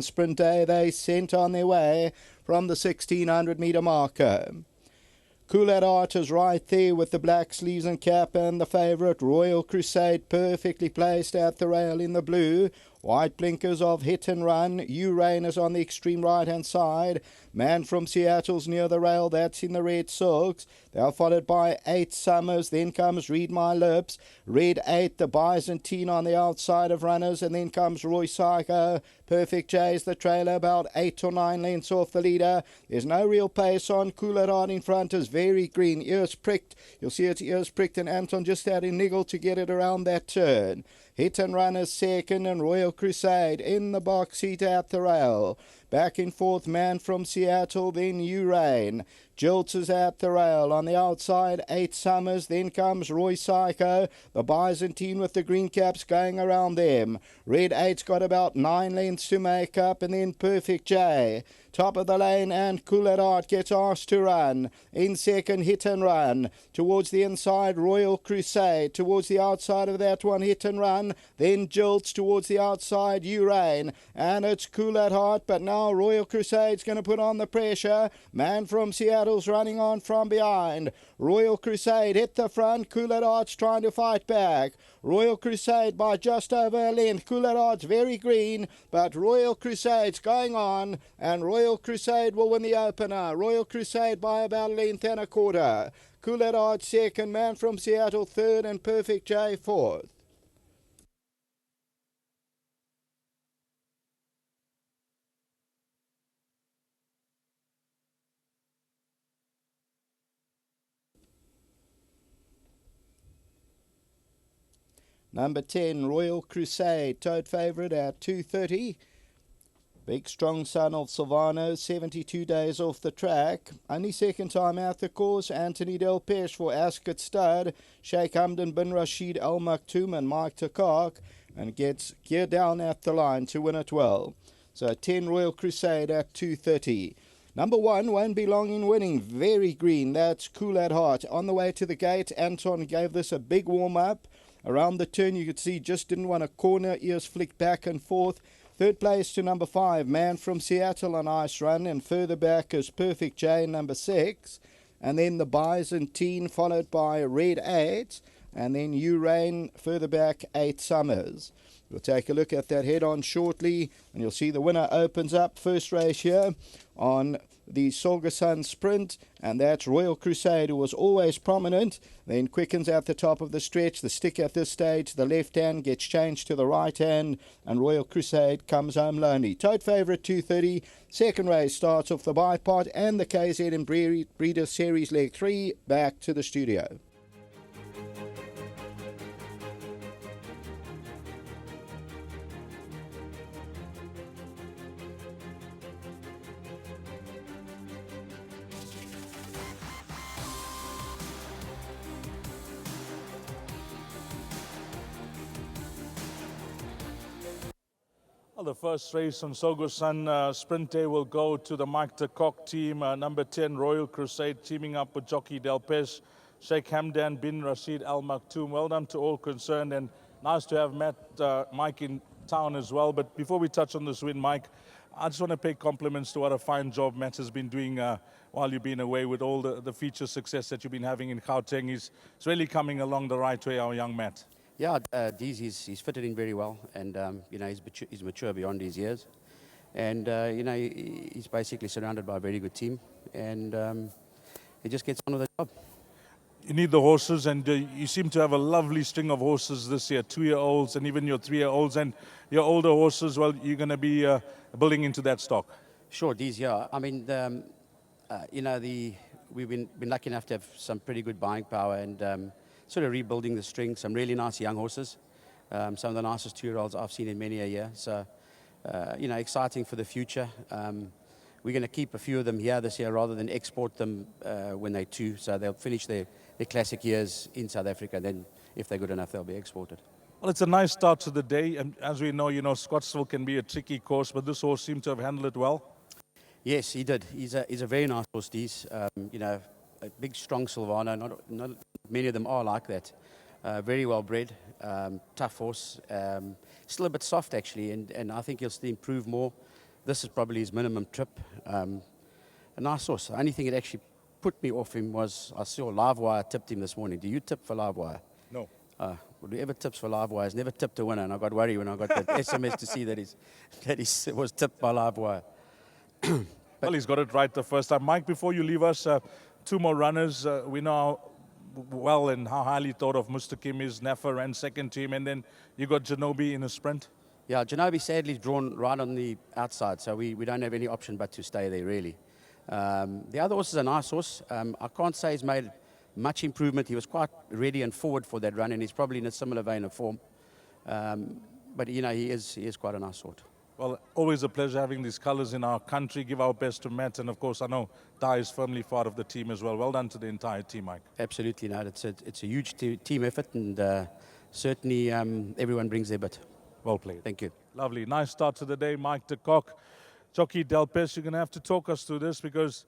Sprint Day, they sent on their way from the 1600-metre marker. Cool at Art is right there with the black sleeves and cap, and the favourite Royal Crusade perfectly placed at the rail in the blue. White blinkers of Hit and Run. U-Rain is on the extreme right-hand side. Man from Seattle's near the rail, that's in the red silks. They're followed by 8 Summers. Then comes Read My Lips. Red 8, the Byzantine on the outside of runners. And then comes Roy Psycho. Perfect J's the trailer, about 8 or 9 lengths off the leader. There's no real pace on. Cool at Art in front is very green. Ears pricked. You'll see its ears pricked, and Anton just had a niggle to get it around that turn. Hit and Run is second, and Royal Crusade in the box seat at the rail. Back and forth, Man from Seattle, then U-Rain. Jilts is at the rail. On the outside, 8 Summers. Then comes Roy Psycho. The Byzantine with the green caps going around them. Red 8's got about 9 lengths to make up. And then Perfect J. Top of the lane, and Cool at Art gets asked to run. In second, Hit and Run. Towards the inside, Royal Crusade. Towards the outside of that one, Hit and Run. Then Jilts towards the outside, U-Rain. And it's Cool at Art, but now Royal Crusade's going to put on the pressure. Man from Seattle's running on from behind. Royal Crusade hit the front. Cool at Art's trying to fight back. Royal Crusade by just over a length. Cool at Art's very green, but Royal Crusade's going on, and Royal Crusade will win the opener. Royal Crusade by about a length and a quarter. Cool at Art second, Man from Seattle third, and Perfect J fourth. Number 10, Royal Crusade, tote favourite at 2:30. Big strong son of Silvano, 72 days off the track. Only second time out the course. Anthony Del Pesh for Ascot Stud. Sheikh Hamdan bin Rashid Al Maktoum and Mike Takak. And gets geared down at the line to win it well. So 10 Royal Crusade at 2:30. Number 1 won't be long in winning. Very green. That's Cool at Heart. On the way to the gate, Anton gave this a big warm-up. Around the turn, you could see just didn't want a corner. Ears flicked back and forth. Third place to number 5, Man from Seattle, a nice run. And further back is Perfect J, number 6. And then the Byzantine, followed by Red 8. And then U-Rain, further back, 8 Summers. We'll take a look at that head-on shortly, and you'll see the winner opens up. First race here on the Sorgasun Sprint, and that's Royal Crusade, who was always prominent, then quickens at the top of the stretch. The stick at this stage, the left hand gets changed to the right hand, and Royal Crusade comes home lonely. Tote favourite 2:30. Second race starts off the bipod and the KZN Breeder Series Leg 3. Back to the studio. Well, the first race on Sorgasun Sprint Day will go to the Mike de Kock team. Number 10, Royal Crusade, teaming up with jockey Del Pesh, Sheikh Hamdan bin Rashid Al Maktoum. Well done to all concerned, and nice to have Mike in town as well. But before we touch on this win, Mike, I just want to pay compliments to what a fine job Matt has been doing while you've been away, with all the feature success that you've been having in Gauteng. It's really coming along the right way, our young Matt. Yeah, Dees, he's fitted in very well, and he's mature beyond his years, and he's basically surrounded by a very good team, and he just gets on with the job. You need the horses, and you seem to have a lovely string of horses this year, 2-year-olds and even your 3-year-olds, and your older horses. Well, you're going to be building into that stock. Sure, Dees. Yeah, I mean, we've been lucky enough to have some pretty good buying power, and sort of rebuilding the string, some really nice young horses, some of the nicest 2-year-olds I've seen in many a year. So, exciting for the future. We're going to keep a few of them here this year rather than export them when they're 2. So they'll finish their classic years in South Africa. Then, if they're good enough, they'll be exported. Well, it's a nice start to the day, and as we know, Scottsville can be a tricky course, but this horse seemed to have handled it well. Yes, he did. He's a very nice horse, Dees. A big, strong Silvano. Not many of them are like that. Very well bred, tough horse. Still a bit soft, actually, and I think he'll still improve more. this is probably his minimum trip. A nice horse. The only thing that actually put me off him was I saw Livewire tipped him this morning. Do you tip for Livewire? No. Whoever tips for Livewire has never tipped a winner, and I got worried when I got that SMS to see that he was tipped by Livewire. Well, he's got it right the first time. Mike, before you leave us, 2 more runners. We know how well and how highly thought of Mr. Kim is. Naffa ran second to him, and then you got Janobi in a sprint. Yeah, Janobi sadly is drawn right on the outside, so we don't have any option but to stay there, really. The other horse is a nice horse. I can't say he's made much improvement. He was quite ready and forward for that run, and he's probably in a similar vein of form. But, you know, he is quite a nice sort. Well, always a pleasure having these colours in our country. Give our best to Matt, and of course, I know Dai is firmly part of the team as well. Well done to the entire team, Mike. Absolutely, no, it's a huge team effort, and certainly everyone brings their bit. Well played. Thank you. Lovely. Nice start to the day, Mike de Kock. Jockey Delpes, you're going to have to talk us through this because,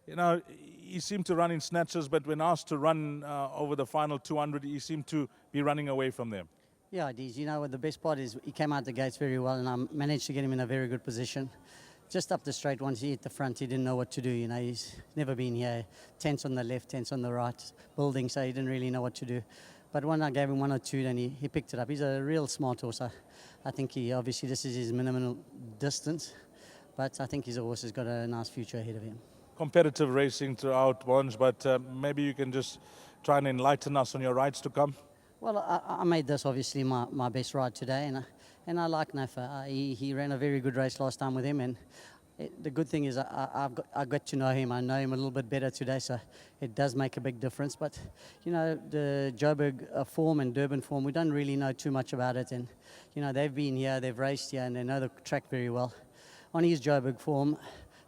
you know, he seemed to run in snatches, but when asked to run over the final 200, he seemed to be running away from them. Yeah, it is. You know what the best part is? He came out the gates very well, and I managed to get him in a very good position. Just up the straight, once he hit the front, he didn't know what to do. You know, he's never been here. Tense on the left, tense on the right, building, so he didn't really know what to do. But when I gave him 1 or 2, then he picked it up. He's a real smart horse. I think obviously this is his minimum distance, but I think his horse has got a nice future ahead of him. Competitive racing throughout, Bonge, but maybe you can just try and enlighten us on your rides to come. Well, I made this obviously my best ride today, and I like Naffa. He ran a very good race last time with him, and the good thing is I got to know him. I know him a little bit better today, so it does make a big difference. But, you know, the Joburg form and Durban form, we don't really know too much about it. And, you know, they've been here, they've raced here, and they know the track very well. On his Joburg form,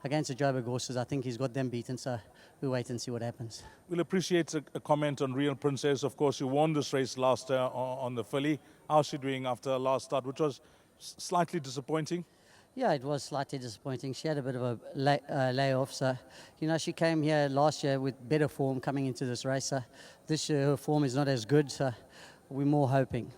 against the Joburg horses, I think he's got them beaten, so we'll wait and see what happens. We'll appreciate a comment on Real Princess. Of course, you won this race last year on the filly. How's she doing after her last start, which was slightly disappointing? Yeah, it was slightly disappointing. She had a bit of a layoff. So, you know, she came here last year with better form coming into this race. So this year her form is not as good, so we're more hoping.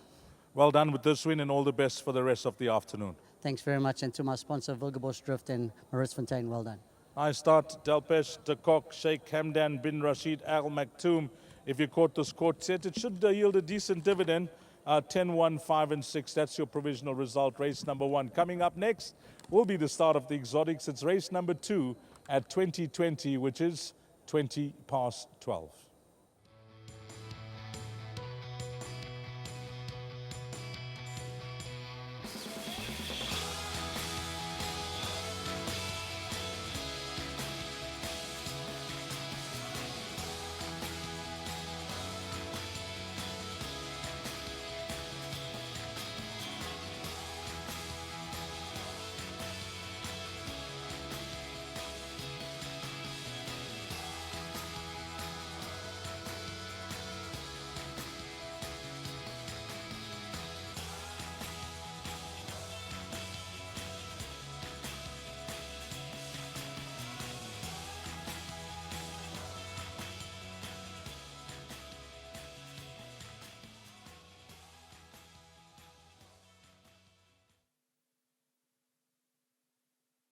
Well done with this win, and all the best for the rest of the afternoon. Thanks very much. And to my sponsor, Wilgerbos Drift and Maurice Fontaine, well done. Nice start. Delpes, De Kock, Sheikh Hamdan, Bin Rashid, Al Maktoum. If you caught this quartet, it should yield a decent dividend. 10, 1, 5, and 6. That's your provisional result. Race number 1. Coming up next will be the start of the exotics. It's race number 2 at 2020, which is 20 past 12.